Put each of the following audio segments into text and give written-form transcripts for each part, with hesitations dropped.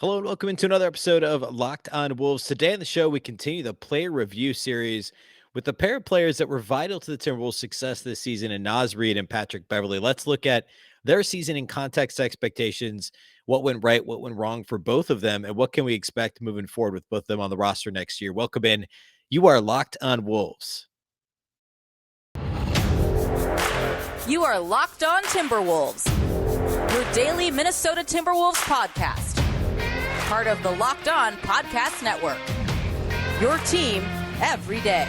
Hello and welcome into another episode of Locked On Wolves. Today on the show, we continue the player review series with the pair of players that were vital to the Timberwolves' success this season, and Naz Reid and Patrick Beverley. Let's look at their season in context expectations, what went right, what went wrong for both of them, and what can we expect moving forward with both of them on the roster next year. Welcome in. You are Locked On Wolves. You are Locked On Timberwolves, your daily Minnesota Timberwolves podcast. Part of the Locked On Podcast Network. Your team every day.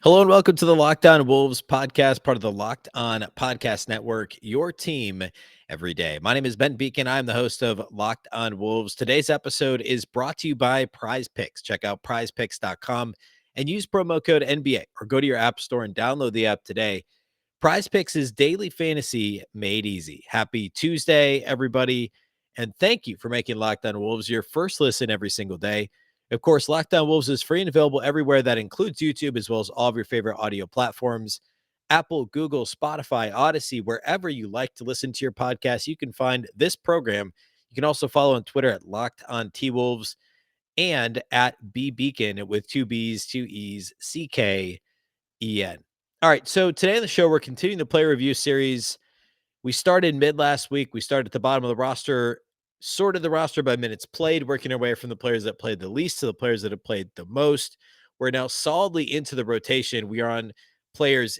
Hello and welcome to the Locked On Wolves podcast, part of the Locked On Podcast Network, your team every day. My name is Beecken. I'm the host of Locked On Wolves. Today's episode is brought to you by Prize Picks. Check out prizepicks.com and use promo code NBA or go to your app store and download the app today. Prize Picks is daily fantasy made easy. Happy Tuesday, everybody. And thank you for making Locked On Wolves your first listen every single day. Of course, Locked On Wolves is free and available everywhere. That includes YouTube, as well as all of your favorite audio platforms, Apple, Google, Spotify, Odyssey, wherever you like to listen to your podcast. You can find this program. You can also follow on Twitter at Locked On T-Wolves and at Beecken with two B's, two E's, C-K-E-N. All right, so today on the show, we're continuing the player review series. We started mid last week. We started at the bottom of the roster, sorted the roster by minutes played, working our way from the players that played the least to the players that have played the most. We're now solidly into the rotation. We are on players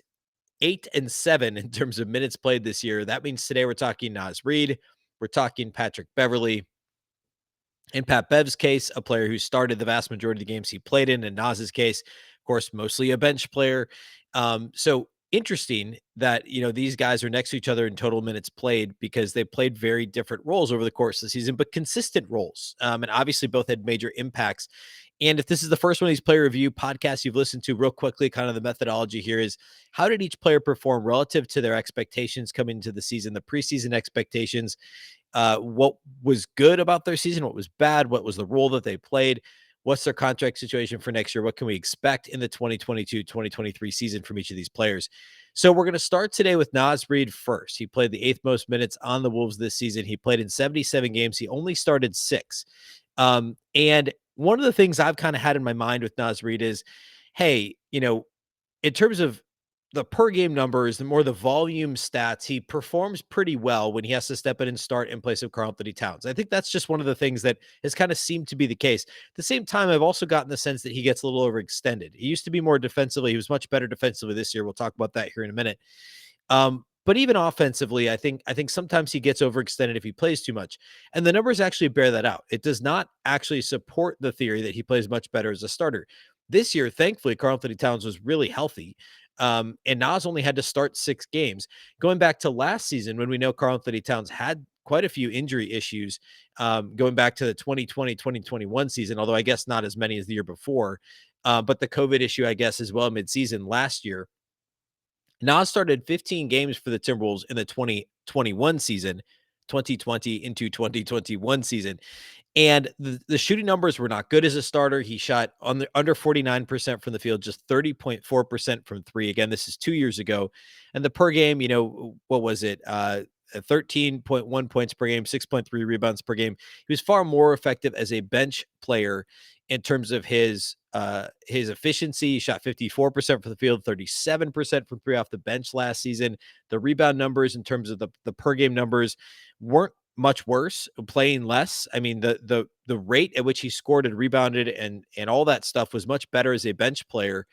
8 and 7 in terms of minutes played this year. That means today we're talking Naz Reid, we're talking Patrick Beverley. In Pat Bev's case, a player who started the vast majority of the games he played in Naz's case, of course, mostly a bench player. So interesting that, these guys are next to each other in total minutes played because they played very different roles over the course of the season, but consistent roles. And obviously both had major impacts. And if this is the first one of these player review podcasts you've listened to, real quickly, kind of the methodology here is how did each player perform relative to their expectations coming into the season, the preseason expectations, what was good about their season, what was bad, what was the role that they played, what's their contract situation for next year, what can we expect in the 2022-2023 season from each of these players. So we're going to start today with Naz Reid first. He played the 8th most minutes on the Wolves this season. He played in 77 games. He only started 6. And one of the things I've kind of had in my mind with Naz Reid is, hey, in terms of the per game numbers, the more the volume stats, he performs pretty well when he has to step in and start in place of Karl-Anthony Towns. I think that's just one of the things that has kind of seemed to be the case. At the same time, I've also gotten the sense that he gets a little overextended. He used to be more defensively. He was much better defensively this year. We'll talk about that here in a minute. But even offensively, I think sometimes he gets overextended if he plays too much. And the numbers actually bear that out. It does not actually support the theory that he plays much better as a starter. This year, thankfully, Karl-Anthony Towns was really healthy. And Naz only had to start 6 games. Going back to last season, when we know Karl-Anthony Towns had quite a few injury issues, going back to the 2020-2021 season, although I guess not as many as the year before. But the COVID issue, I guess, as well, midseason last year. Naz started 15 games for the Timberwolves in the 2021 season, 2020 into 2021 season. And the shooting numbers were not good as a starter. He shot under 49% from the field, just 30.4% from 3. Again, this is 2 years ago. And the per game, what was it? 13.1 points per game, 6.3 rebounds per game. He was far more effective as a bench player in terms of his efficiency. He shot 54% from the field, 37% from 3 off the bench last season. The rebound numbers in terms of the per game numbers weren't much worse, playing less. I mean, the rate at which he scored and rebounded and all that stuff was much better as a bench player,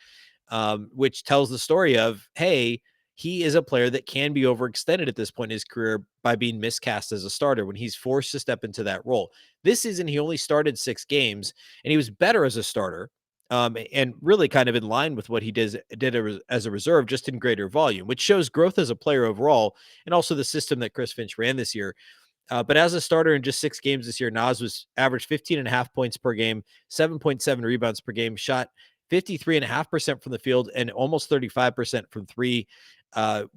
which tells the story of, hey, he is a player that can be overextended at this point in his career by being miscast as a starter when he's forced to step into that role. This season, he only started 6 games, and he was better as a starter, and really kind of in line with what he did as a reserve, just in greater volume, which shows growth as a player overall, and also the system that Chris Finch ran this year. But as a starter in just 6 games this year, Naz was averaged 15.5 points per game, 7.7 rebounds per game, shot 53.5% from the field and almost 35% from 3. Got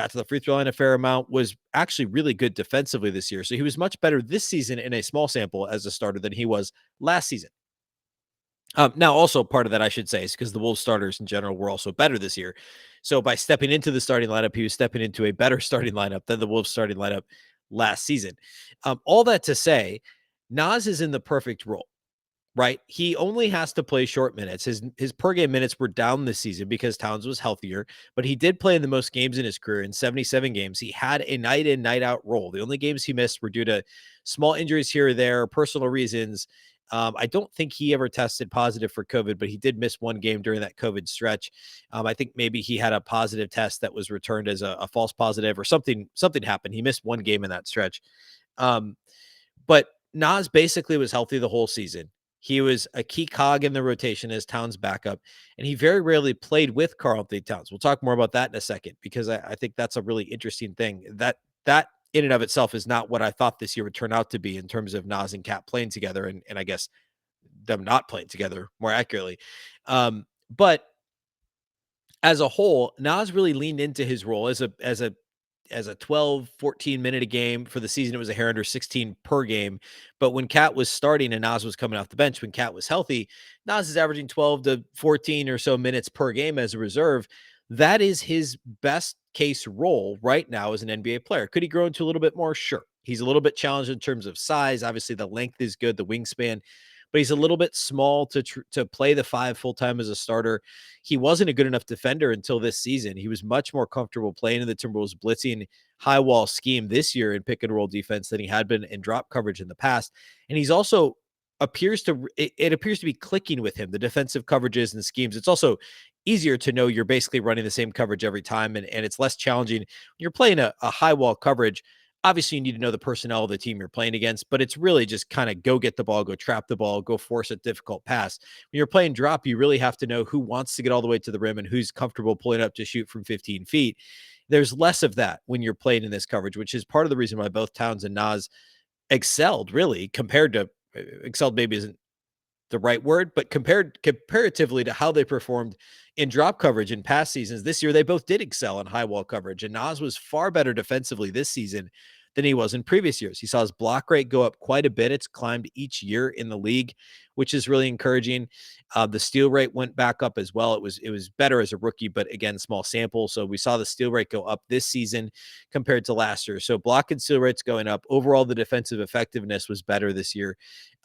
to the free throw line a fair amount, was actually really good defensively this year. So he was much better this season in a small sample as a starter than he was last season. Now, also part of that, I should say, is because the Wolves starters in general were also better this year. So by stepping into the starting lineup, he was stepping into a better starting lineup than the Wolves starting lineup last season. All that to say, Naz is in the perfect role. Right? He only has to play short minutes. His per game minutes were down this season because Towns was healthier, but he did play in the most games in his career in 77 games. He had a night in, night out role. The only games he missed were due to small injuries here or there, personal reasons. I don't think he ever tested positive for COVID, but he did miss one game during that COVID stretch. I think maybe he had a positive test that was returned as a false positive or something. Something happened. He missed one game in that stretch. Um, but Nas basically was healthy the whole season. He was a key cog in the rotation as Towns' backup, and he very rarely played with Karl-Anthony Towns. We'll talk more about that in a second because I think that's a really interesting thing. That in and of itself is not what I thought this year would turn out to be in terms of Nas and Cat playing together, and I guess them not playing together more accurately. But as a whole, Nas really leaned into his role as a 12, 14 minute a game. For the season, it was a hair under 16 per game. But when Cat was starting and Nas was coming off the bench, when Cat was healthy, Nas is averaging 12 to 14 or so minutes per game as a reserve. That is his best case role right now as an NBA player. Could he grow into a little bit more? Sure. He's a little bit challenged in terms of size. Obviously, the length is good, the wingspan, but he's a little bit small to play the five full time as a starter. He wasn't a good enough defender until this season. He was much more comfortable playing in the Timberwolves blitzing high wall scheme this year in pick and roll defense than he had been in drop coverage in the past. And he's also it appears to be clicking with him, the defensive coverages and schemes. It's also easier to know you're basically running the same coverage every time, and it's less challenging when you're playing a high wall coverage. Obviously, you need to know the personnel of the team you're playing against, but it's really just kind of go get the ball, go trap the ball, go force a difficult pass. When you're playing drop, you really have to know who wants to get all the way to the rim and who's comfortable pulling up to shoot from 15 feet. There's less of that when you're playing in this coverage, which is part of the reason why both Towns and Nas excelled, really, compared to excelled, maybe isn't the right word, but comparatively to how they performed in drop coverage in past seasons, this year they both did excel in high wall coverage. And Nas was far better defensively this season than he was in previous years. He saw his block rate go up quite a bit. It's climbed each year in the league, which is really encouraging. The steal rate went back up as well. It was better as a rookie, but again, small sample. So we saw the steal rate go up this season compared to last year. So block and steal rates going up. Overall, the defensive effectiveness was better this year.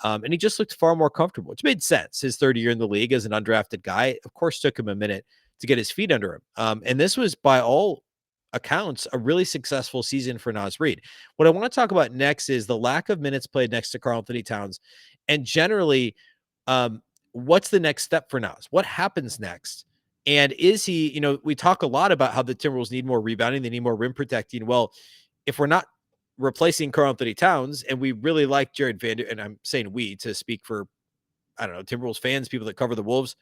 And he just looked far more comfortable, which made sense. His third year in the league as an undrafted guy, of course, took him a minute to get his feet under him. And this was, by all accounts, a really successful season for Naz Reid. What I want to talk about next is the lack of minutes played next to Karl-Anthony Towns, and generally, what's the next step for Naz? What happens next? And is he, we talk a lot about how the Timberwolves need more rebounding, they need more rim protecting. Well, if we're not replacing Karl-Anthony Towns, and we really like Jared Vander, and I'm saying we to speak for, I don't know, Timberwolves fans, people that cover the Wolves.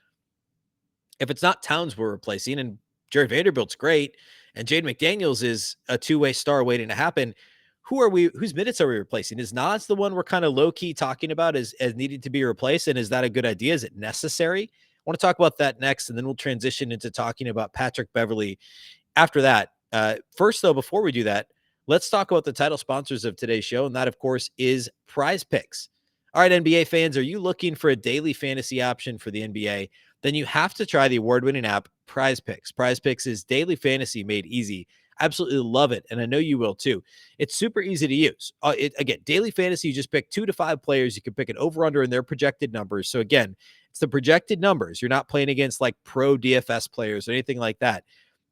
If it's not Towns we're replacing, and Jared Vanderbilt's great, and Jaden McDaniels is a two-way star waiting to happen, whose minutes are we replacing? Is Naz the one we're kind of low-key talking about as needing to be replaced? And is that a good idea? Is it necessary? I want to talk about that next, and then we'll transition into talking about Patrick Beverley after that. First, though, before we do that, let's talk about the title sponsors of today's show, and that, of course, is Prize Picks. All right, NBA fans, are you looking for a daily fantasy option for the NBA? Then you have to try the award-winning app Prize Picks. Prize Picks is daily fantasy made easy. Absolutely love it, and I know you will too. It's super easy to use. Again, daily fantasy, you just pick 2 to 5 players. You can pick an over-under in their projected numbers. So again, it's the projected numbers. You're not playing against like pro DFS players or anything like that.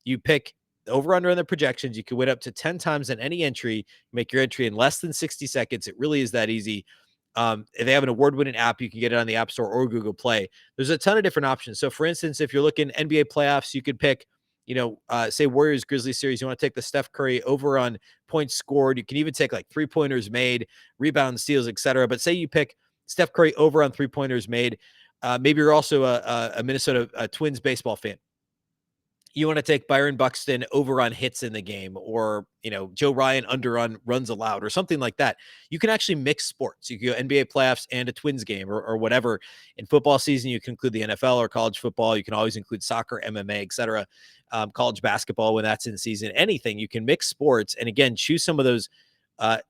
You pick over under in the projections. You can win up to 10 times in any entry, make your entry in less than 60 seconds. It really is that easy. They have an award-winning app. You can get it on the App Store or Google Play. There's a ton of different options. So for instance, if you're looking NBA playoffs, you could pick, say Warriors Grizzlies series. You want to take the Steph Curry over on points scored. You can even take like 3-pointers made, rebounds, steals, etc. But say you pick Steph Curry over on 3-pointers made. Maybe you're also a Minnesota Twins baseball fan. You want to take Byron Buxton over on hits in the game, or, Joe Ryan under on runs allowed or something like that. You can actually mix sports. You can go NBA playoffs and a Twins game or whatever. In football season, you can include the NFL or college football. You can always include soccer, MMA, etc. College basketball when that's in season. Anything. You can mix sports and, again, choose some of those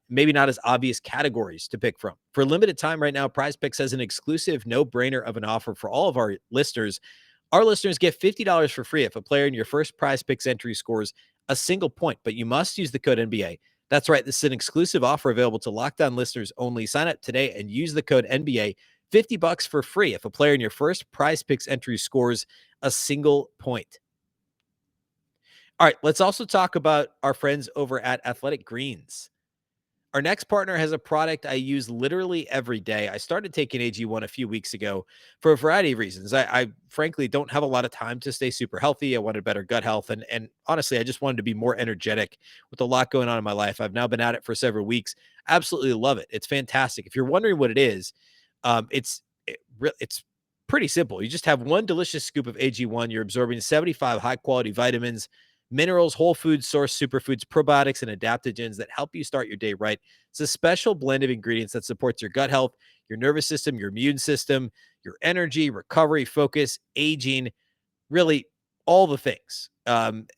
maybe not as obvious categories to pick from. For a limited time right now, Prize Picks has an exclusive no-brainer of an offer for all of our listeners. Our listeners get $50 for free if a player in your first Prize Picks entry scores a single point, but you must use the code NBA. That's right. This is an exclusive offer available to Locked On listeners only. Sign up today and use the code NBA. $50 for free if a player in your first Prize Picks entry scores a single point. All right, let's also talk about our friends over at Athletic Greens. Our next partner has a product I use literally every day. I started taking AG1 a few weeks ago for a variety of reasons. I frankly don't have a lot of time to stay super healthy. I wanted better gut health. And honestly, I just wanted to be more energetic with a lot going on in my life. I've now been at it for several weeks. Absolutely love it. It's fantastic. If you're wondering what it is, it's pretty simple. You just have one delicious scoop of AG1. You're absorbing 75 high quality vitamins, minerals, whole foods, source superfoods, probiotics, and adaptogens that help you start your day right. It's a special blend of ingredients that supports your gut health, your nervous system, your immune system, your energy, recovery, focus, aging, really all the things.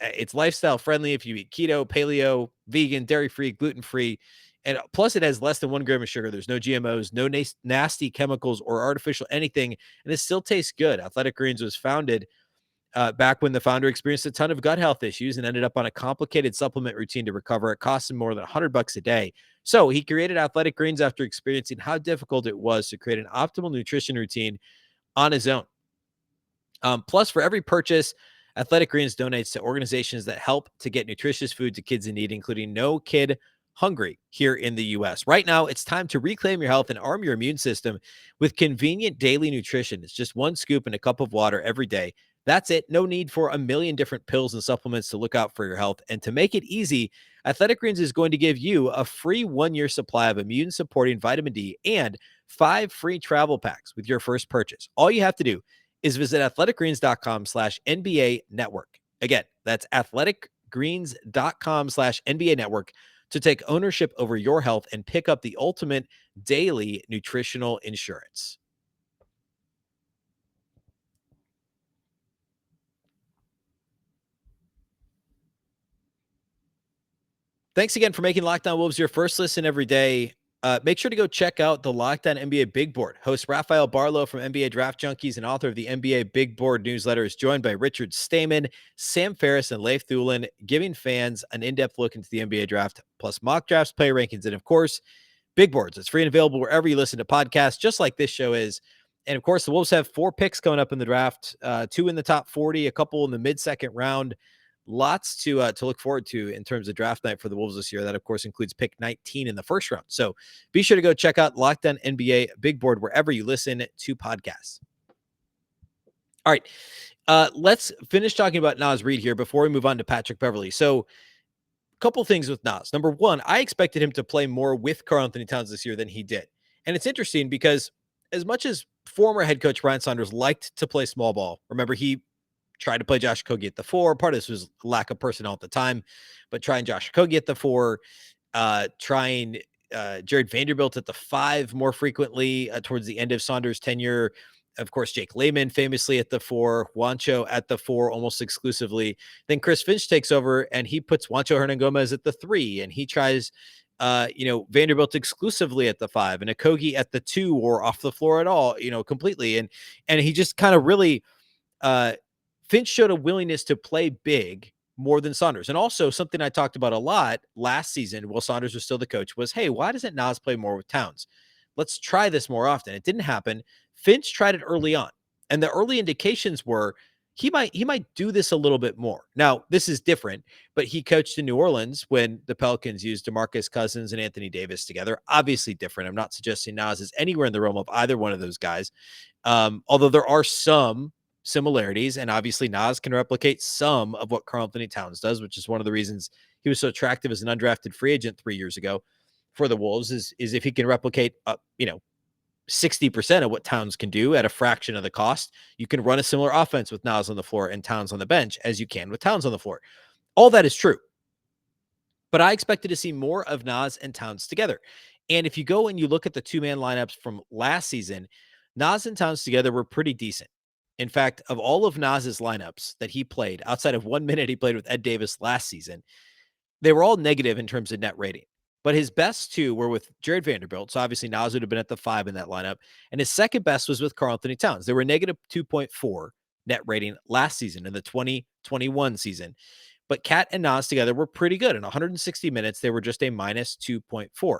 It's lifestyle friendly if you eat keto, paleo, vegan, dairy free, gluten free. And plus, it has less than 1 gram of sugar. There's no GMOs, no nasty chemicals or artificial anything. And it still tastes good. Athletic Greens was founded back when the founder experienced a ton of gut health issues and ended up on a complicated supplement routine to recover. It cost him more than $100 a day. So he created Athletic Greens after experiencing how difficult it was to create an optimal nutrition routine on his own. Plus, for every purchase, Athletic Greens donates to organizations that help to get nutritious food to kids in need, including No Kid Hungry here in the U.S. Right now, it's time to reclaim your health and arm your immune system with convenient daily nutrition. It's just one scoop in a cup of water every day. That's it. No need for a million different pills and supplements to look out for your health. And to make it easy, Athletic Greens is going to give you a free 1-year supply of immune supporting vitamin D and 5 free travel packs with your first purchase. All you have to do is visit athleticgreens.com/NBA network. Again, that's athleticgreens.com/NBA network to take ownership over your health and pick up the ultimate daily nutritional insurance. Thanks again for making Locked On Wolves your first listen every day. Make sure to go check out the Locked On NBA Big Board. Host Rafael Barlow from NBA Draft Junkies and author of the NBA Big Board newsletter is joined by Richard Stamen, Sam Ferris, and Leif Thulin, giving fans an in-depth look into the NBA draft, plus mock drafts, player rankings, and of course, Big Boards. It's free and available wherever you listen to podcasts, just like this show is. And of course, the Wolves have 4 picks coming up in the draft, 2 in the top 40, a couple in the mid-second round. Lots to look forward to in terms of draft night for the Wolves this year. That, of course, includes pick 19 in the first round. So be sure to go check out Locked On NBA Big Board wherever you listen to podcasts. All right, let's finish talking about Naz Reid here before we move on to Patrick Beverley. So couple things with Naz. Number one, I expected him to play more with Karl-Anthony Towns this year than he did. And it's interesting because as much as former head coach Brian Saunders liked to play small ball, remember he tried to play Josh Okogie at the 4. Part of this was lack of personnel at the time, but trying Josh Okogie at the 4, trying Jared Vanderbilt at the 5 more frequently towards the end of Saunders' tenure. Of course, Jake Layman famously at the 4, Juancho at the 4 almost exclusively. Then Chris Finch takes over and he puts Juancho Hernangomez at the 3, and he tries Vanderbilt exclusively at the 5 and Okogie at the 2 or off the floor at all, completely. And he just kind of really Finch showed a willingness to play big more than Saunders. And also something I talked about a lot last season while Saunders was still the coach was, hey, why doesn't Naz play more with Towns? Let's try this more often. It didn't happen. Finch tried it early on, and the early indications were he might do this a little bit more. Now, this is different, but he coached in New Orleans when the Pelicans used DeMarcus Cousins and Anthony Davis together. Obviously different. I'm not suggesting Naz is anywhere in the realm of either one of those guys. Although there are some similarities, and obviously Naz can replicate some of what Karl-Anthony Towns does, which is one of the reasons he was so attractive as an undrafted free agent 3 years ago for the Wolves is if he can replicate 60% of what Towns can do at a fraction of the cost. You can run a similar offense with Naz on the floor and Towns on the bench as you can with Towns on the floor. All that is true. But I expected to see more of Naz and Towns together. And if you go and you look at the 2-man lineups from last season, Naz and Towns together were pretty decent. In fact, of all of Naz's lineups that he played, outside of 1 minute he played with Ed Davis last season, they were all negative in terms of net rating. But his best two were with Jared Vanderbilt. So obviously Naz would have been at the 5 in that lineup. And his second best was with Karl-Anthony Towns. They were negative 2.4 net rating last season in the 2021 season. But Cat and Naz together were pretty good. In 160 minutes, they were just a minus 2.4.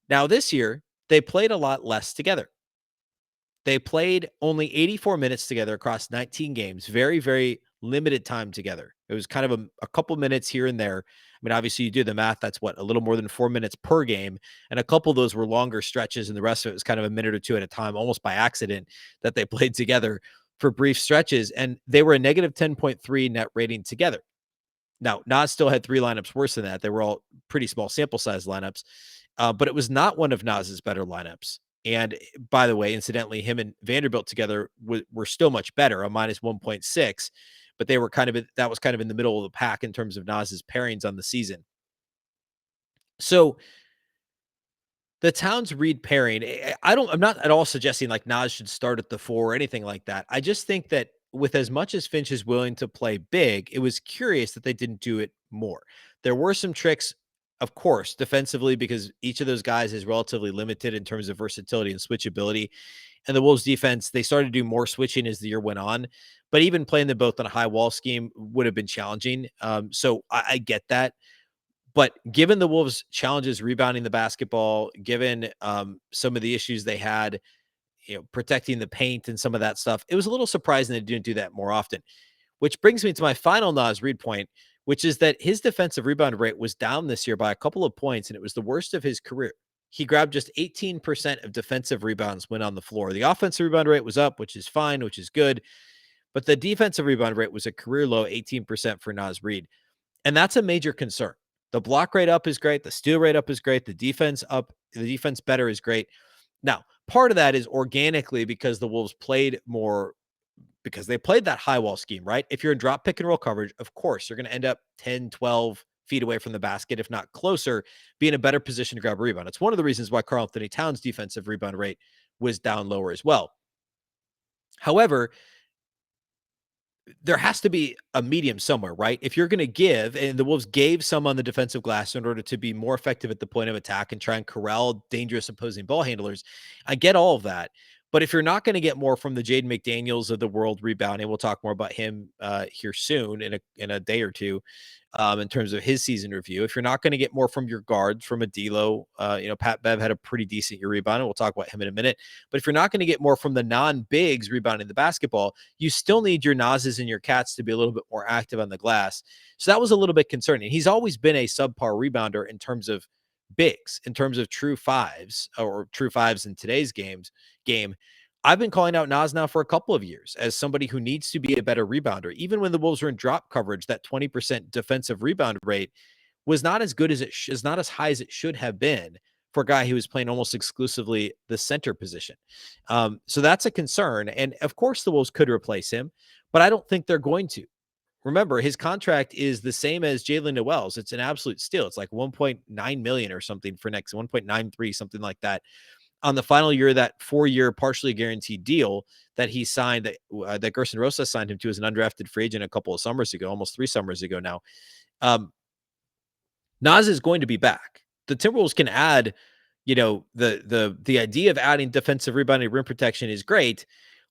Now this year, they played a lot less together. They played only 84 minutes together across 19 games, very, very limited time together. It was kind of a couple minutes here and there. I mean, obviously, you do the math. That's what, a little more than 4 minutes per game. And a couple of those were longer stretches, and the rest of it was kind of a minute or two at a time, almost by accident, that they played together for brief stretches. And they were a negative 10.3 net rating together. Now, Nas still had 3 lineups worse than that. They were all pretty small sample size lineups, but it was not one of Nas's better lineups. And by the way, incidentally, him and Vanderbilt together were still much better, a minus 1.6, but they were that was kind of in the middle of the pack in terms of Nas's pairings on the season. So the Towns Reid pairing, I'm not at all suggesting like Naz should start at the 4 or anything like that. I just think that with as much as Finch is willing to play big, it was curious that they didn't do it more. There were some tricks, of course, defensively, because each of those guys is relatively limited in terms of versatility and switchability. And the Wolves defense, they started to do more switching as the year went on, but even playing them both on a high wall scheme would have been challenging. So I get that. But given the Wolves' challenges rebounding the basketball, given some of the issues they had, protecting the paint and some of that stuff, it was a little surprising they didn't do that more often. Which brings me to my final Naz Reid point, which is that his defensive rebound rate was down this year by a couple of points, and it was the worst of his career. He grabbed just 18% of defensive rebounds when on the floor. The offensive rebound rate was up, which is fine, which is good. But the defensive rebound rate was a career low 18% for Naz Reid. And that's a major concern. The block rate up is great. The steal rate up is great. The defense better is great. Now, part of that is organically because the Wolves played more, because they played that high wall scheme, right? If you're in drop pick and roll coverage, of course, you're going to end up 10, 12 feet away from the basket, if not closer, be in a better position to grab a rebound. It's one of the reasons why Karl-Anthony Towns' defensive rebound rate was down lower as well. However, there has to be a medium somewhere, right? If you're going to give, and the Wolves gave some on the defensive glass in order to be more effective at the point of attack and try and corral dangerous opposing ball handlers. I get all of that. But if you're not going to get more from the Jaden McDaniels of the world rebounding, we'll talk more about him here soon in a day or two in terms of his season review. If you're not going to get more from your guards, from a D'Lo, Pat Bev had a pretty decent year rebounding. We'll talk about him in a minute. But if you're not going to get more from the non-bigs rebounding the basketball, you still need your Nazes and your Cats to be a little bit more active on the glass. So that was a little bit concerning. He's always been a subpar rebounder in terms of bigs, in terms of true fives or true fives in today's game. I've been calling out Naz now for a couple of years as somebody who needs to be a better rebounder. Even when the Wolves were in drop coverage, that 20% defensive rebound rate was not as good as is not as high as it should have been for a guy who was playing almost exclusively the center position. So that's a concern. And of course, the Wolves could replace him, but I don't think they're going to. Remember, his contract is the same as Jalen Noel's. It's an absolute steal. It's like 1.9 million or something for next 1.93, something like that, on the final year of that 4-year partially guaranteed deal that he signed, that Gerson Rosas signed him to as an undrafted free agent a couple of summers ago, almost 3 summers ago now. Naz is going to be back. The Timberwolves can add, the idea of adding defensive rebounding, rim protection is great,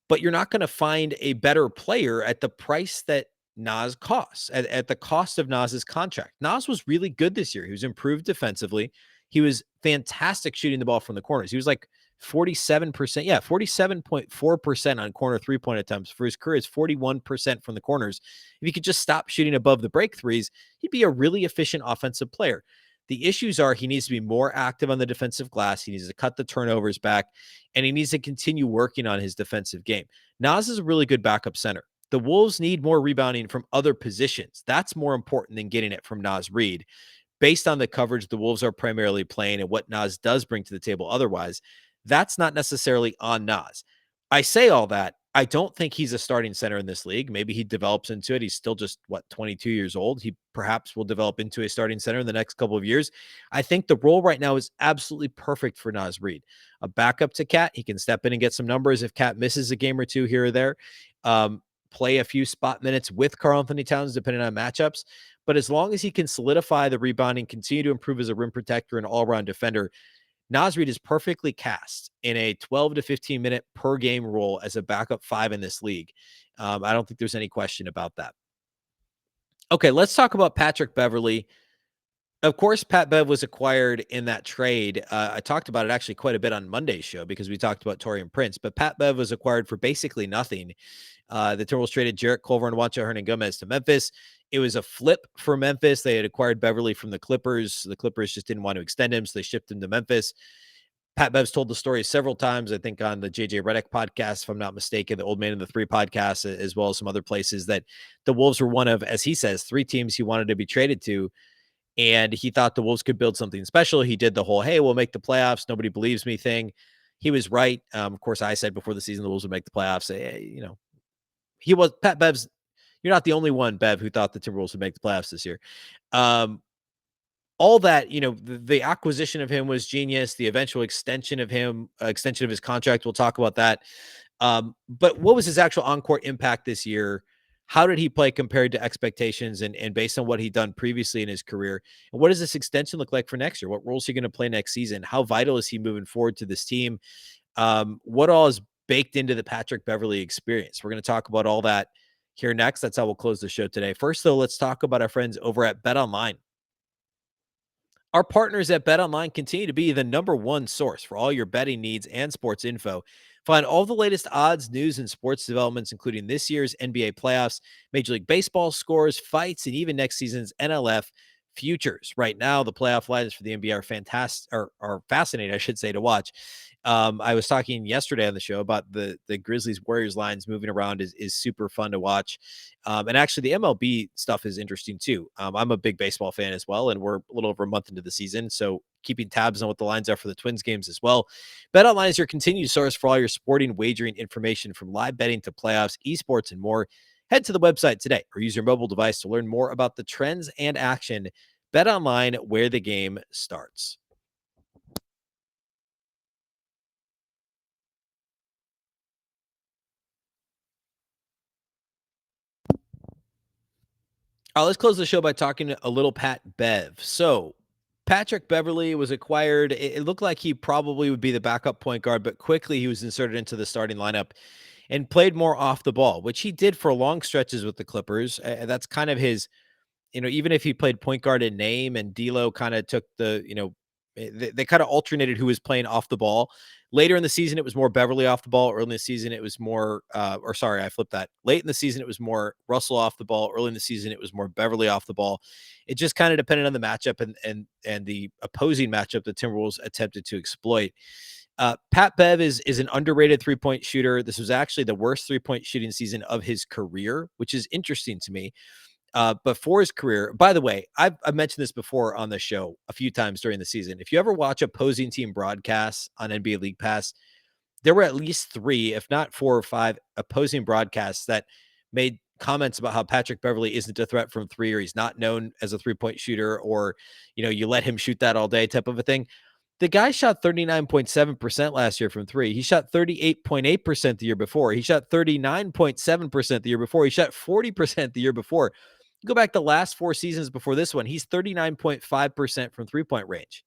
but you're not going to find a better player at the price that Naz costs, at the cost of Naz's contract. Naz was really good this year. He was improved defensively. He was fantastic shooting the ball from the corners. He was like 47%. Yeah, 47.4% on corner 3-point attempts. For his career, it's 41% from the corners. If he could just stop shooting above the break threes, he'd be a really efficient offensive player. The issues are he needs to be more active on the defensive glass. He needs to cut the turnovers back, and he needs to continue working on his defensive game. Naz is a really good backup center. The Wolves need more rebounding from other positions. That's more important than getting it from Naz Reid. Based on the coverage the Wolves are primarily playing and what Naz does bring to the table otherwise, that's not necessarily on Naz. I say all that. I don't think he's a starting center in this league. Maybe he develops into it. He's still just, 22 years old. He perhaps will develop into a starting center in the next couple of years. I think the role right now is absolutely perfect for Naz Reid. A backup to Cat. He can step in and get some numbers if Cat misses a game or two here or there. Play a few spot minutes with Karl-Anthony Towns, depending on matchups. But as long as he can solidify the rebounding, continue to improve as a rim protector and all-around defender, Naz Reid is perfectly cast in a 12 to 15 minute per game role as a backup five in this league. I don't think there's any question about that. Okay, let's talk about Patrick Beverley. Of course, Pat Bev was acquired in that trade. I talked about it actually quite a bit on Monday's show because we talked about Torian Prince, but Pat Bev was acquired for basically nothing. The Timberwolves traded Jarrett Culver and Juancho Hernangomez to Memphis. It was a flip for Memphis. They had acquired Beverley from the Clippers. The Clippers just didn't want to extend him, so they shipped him to Memphis. Pat Bev's told the story several times, I think on the JJ Redick podcast, if I'm not mistaken, the Old Man in the Three podcast, as well as some other places, that the Wolves were one of, as he says, three teams he wanted to be traded to. And he thought the Wolves could build something special. He did the whole, hey, we'll make the playoffs, nobody believes me thing. He was right. Of course, I said before the season the Wolves would make the playoffs. He was Pat Bev's. You're not the only one, Bev, who thought the Timberwolves would make the playoffs this year. All that, the acquisition of him was genius. The eventual extension of him, extension of his contract, we'll talk about that. But what was his actual on-court impact this year? How did he play compared to expectations and based on what he'd done previously in his career? And what does this extension look like for next year? What role is he going to play next season? How vital is he moving forward to this team? What all is baked into the Patrick Beverley experience? We're going to talk about all that here next. That's how we'll close the show today. First, though, let's talk about our friends over at BetOnline. Our partners at BetOnline continue to be the number one source for all your betting needs and sports info. Find all the latest odds, news, and sports developments, including this year's NBA playoffs, Major League Baseball scores, fights, and even next season's NLF futures. Right now, the playoff lines for the NBA are fantastic, or are fascinating, I should say, to watch. I was talking yesterday on the show about the Grizzlies Warriors lines moving around is super fun to watch. And actually the MLB stuff is interesting too. I'm a big baseball fan as well, and we're a little over a month into the season. So keeping tabs on what the lines are for the Twins games as well. BetOnline is your continued source for all your sporting wagering information, from live betting to playoffs, esports, and more. Head to the website today or use your mobile device to learn more about the trends and action. BetOnline, where the game starts. Let's close the show by talking a little Pat Bev. So Patrick Beverley was acquired. It looked like he probably would be the backup point guard, but quickly he was inserted into the starting lineup and played more off the ball, which he did for long stretches with the Clippers. That's kind of his, even if he played point guard in name and D'Lo kind of took they kind of alternated who was playing off the ball. Later in the season, it was more Beverley off the ball. Early in the season, it was more, I flipped that. Late in the season, it was more Russell off the ball. Early in the season, it was more Beverley off the ball. It just kind of depended on the matchup and the opposing matchup the Timberwolves attempted to exploit. Pat Bev is an underrated three-point shooter. This was actually the worst three-point shooting season of his career, which is interesting to me. But for his career, by the way, I've mentioned this before on the show a few times during the season. If you ever watch opposing team broadcasts on NBA League Pass, there were at least 3, if not 4 or 5 opposing broadcasts that made comments about how Patrick Beverley isn't a threat from 3, or he's not known as a three-point shooter, or, you let him shoot that all day type of a thing. The guy shot 39.7% last year from 3. He shot 38.8% the year before. He shot 39.7% the year before. He shot 40% the year before. Go back the last 4 seasons before this one, he's 39.5% from three-point range.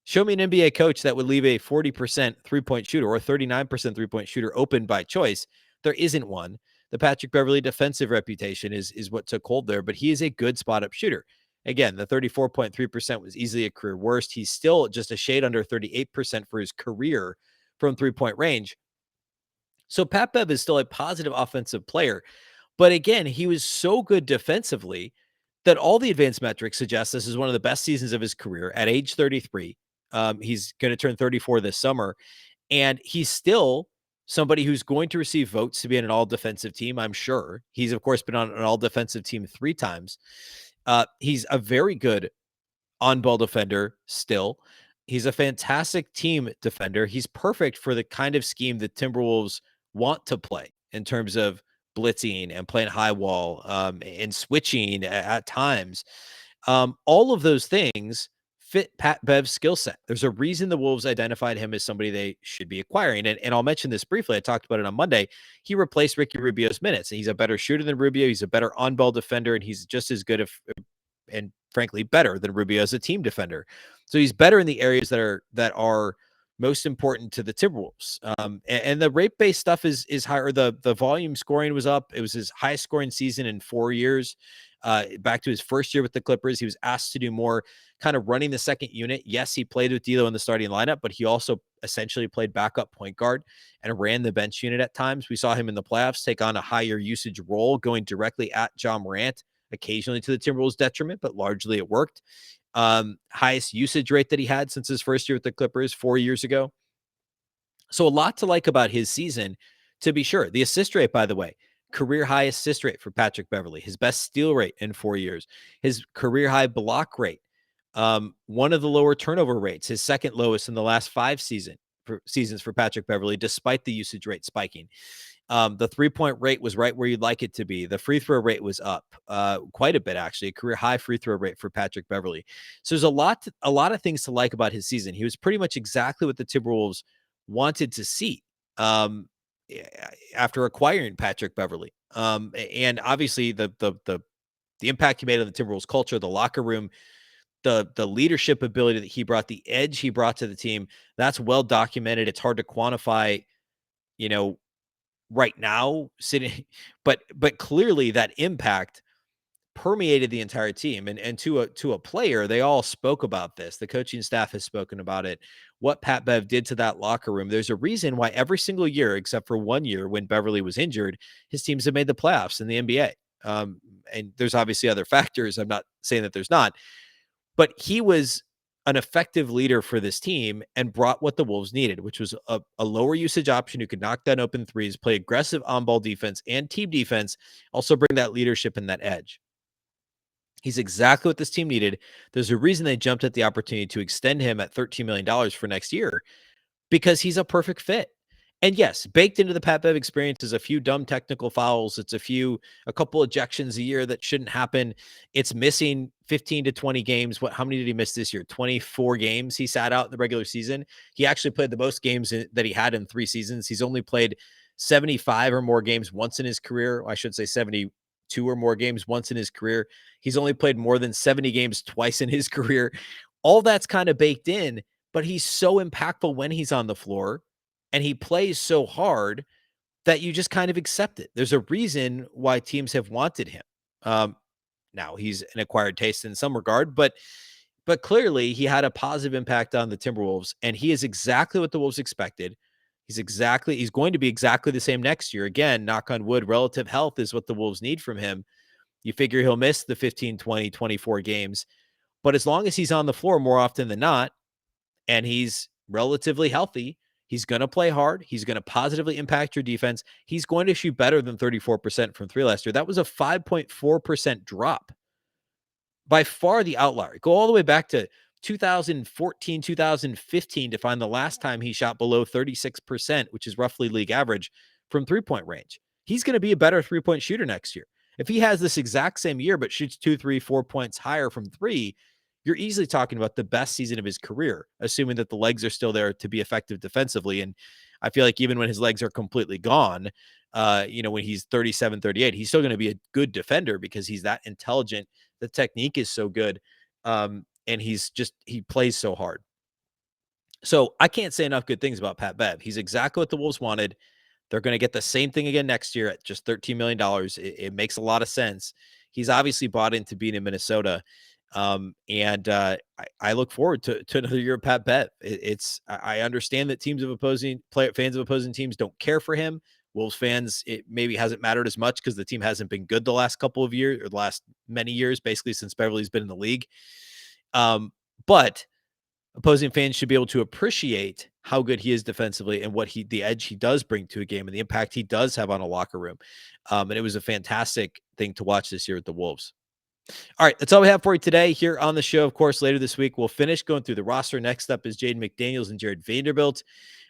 Show me an NBA coach that would leave a 40% three-point shooter or a 39% three-point shooter open by choice. There isn't one. The Patrick Beverley defensive reputation is what took hold there, but he is a good spot-up shooter. Again, the 34.3% was easily a career worst. He's still just a shade under 38% for his career from three-point range. So Pat Bev is still a positive offensive player. But again, he was so good defensively that all the advanced metrics suggest this is one of the best seasons of his career at age 33. He's going to turn 34 this summer, and he's still somebody who's going to receive votes to be in an all defensive team. I'm sure he's, of course, been on an all defensive team 3 times. He's a very good on ball defender still. He's a fantastic team defender. He's perfect for the kind of scheme the Timberwolves want to play in terms of blitzing and playing high wall and switching at times. All of those things fit Pat Bev's skill set. There's a reason the Wolves identified him as somebody they should be acquiring. And I'll mention this briefly. I talked about it on Monday. He replaced Ricky Rubio's minutes. He's a better shooter than Rubio. He's a better on-ball defender, and he's just as good, if and frankly better than Rubio as a team defender. So he's better in the areas that are most important to the Timberwolves. And the rate-based stuff is higher. The volume scoring was up. It was his highest scoring season in 4 years. Back to his first year with the Clippers, he was asked to do more, kind of running the second unit. Yes, he played with D'Lo in the starting lineup, but he also essentially played backup point guard and ran the bench unit at times. We saw him in the playoffs take on a higher usage role, going directly at John Morant, occasionally to the Timberwolves' detriment, but largely it worked. Highest usage rate that he had since his first year with the Clippers 4 years ago. So a lot to like about his season, to be sure. The assist rate, by the way, career high assist rate for Patrick Beverley, his best steal rate in 4 years, his career high block rate, one of the lower turnover rates, his second lowest in the last 5 seasons for Patrick Beverley, despite the usage rate spiking. The 3-point rate was right where you'd like it to be. The free throw rate was up quite a bit, actually. A career high free throw rate for Patrick Beverley. So there's a lot of things to like about his season. He was pretty much exactly what the Timberwolves wanted to see after acquiring Patrick Beverley. And obviously the impact he made on the Timberwolves culture, the locker room, the leadership ability that he brought, the edge he brought to the team, that's well documented. It's hard to quantify, you know, right now sitting, but clearly that impact permeated the entire team. And to a player, they all spoke about this. The coaching staff has spoken about it. What Pat Bev did to that locker room. There's a reason why every single year, except for 1 year when Beverley was injured, his teams have made the playoffs in the NBA. And there's obviously other factors. I'm not saying that there's not, but he was an effective leader for this team and brought what the Wolves needed, which was a lower usage option who could knock down open threes, play aggressive on-ball defense and team defense, also bring that leadership and that edge. He's exactly what this team needed. There's a reason they jumped at the opportunity to extend him at $13 million for next year, because he's a perfect fit. And yes, baked into the Pat Bev experience is a few dumb technical fouls. It's a couple ejections a year that shouldn't happen. It's missing 15 to 20 games. How many did he miss this year? 24 games he sat out in the regular season. He actually played the most games that he had in 3 seasons. He's only played 75 or more games once in his career. I should say 72 or more games once in his career. He's only played more than 70 games twice in his career. All that's kind of baked in, but he's so impactful when he's on the floor. And he plays so hard that you just kind of accept it. There's a reason why teams have wanted him. Now he's an acquired taste in some regard, but clearly he had a positive impact on the Timberwolves, and he is exactly what the Wolves expected. He's going to be exactly the same next year. Again, knock on wood, relative health is what the Wolves need from him. You figure he'll miss the 15, 20, 24 games, but as long as he's on the floor more often than not, and he's relatively healthy, he's going to play hard. He's going to positively impact your defense. He's going to shoot better than 34% from 3 last year. That was a 5.4% drop. By far the outlier. Go all the way back to 2014, 2015 to find the last time he shot below 36%, which is roughly league average from 3-point range. He's going to be a better 3-point shooter next year. If he has this exact same year, but shoots 2, 3, 4 points higher from 3, you're easily talking about the best season of his career, assuming that the legs are still there to be effective defensively. And I feel like even when his legs are completely gone, when he's 37, 38, he's still going to be a good defender because he's that intelligent. The technique is so good. And he plays so hard. So I can't say enough good things about Pat Bev. He's exactly what the Wolves wanted. They're going to get the same thing again next year at just $13 million. It makes a lot of sense. He's obviously bought into being in Minnesota. I look forward to another year of Pat Bev. I understand that fans of opposing teams don't care for him. Wolves fans, it maybe hasn't mattered as much because the team hasn't been good the last couple of years, or the last many years, basically since Beverley's been in the league. But opposing fans should be able to appreciate how good he is defensively and the edge he does bring to a game and the impact he does have on a locker room. And it was a fantastic thing to watch this year at the Wolves. All right, that's all we have for you today here on the show. Of course, later this week, we'll finish going through the roster. Next up is Jaden McDaniels and Jared Vanderbilt.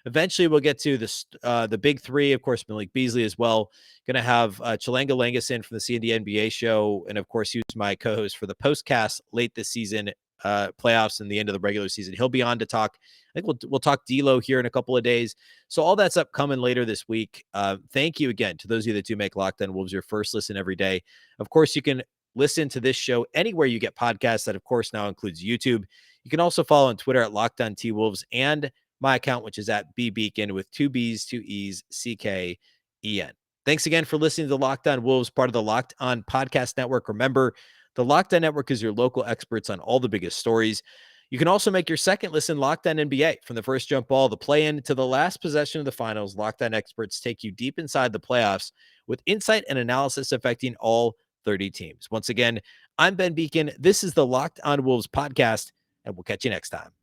Eventually, we'll get to the big three. Of course, Malik Beasley as well. Going to have Chalanga Langason from the CND NBA show. And, of course, he was my co-host for the postcast late this season, playoffs and the end of the regular season. He'll be on to talk. I think we'll talk D'Lo here in a couple of days. So all that's upcoming later this week. Thank you again to those of you that do make Locked On Wolves your first listen every day. Of course, you can listen to this show anywhere you get podcasts. That, of course, now includes YouTube. You can also follow on Twitter at Locked On T-Wolves and my account, which is at Beecken with 2 B's, 2 E's, CKEN. Thanks again for listening to the Locked On Wolves, part of the Locked On Podcast Network. Remember, the Locked On Network is your local experts on all the biggest stories. You can also make your second listen Locked On NBA. From the first jump ball, the play-in, to the last possession of the finals, Locked On experts take you deep inside the playoffs with insight and analysis affecting all 30 teams. Once again, I'm Ben Beecken. This is the Locked On Wolves podcast, and we'll catch you next time.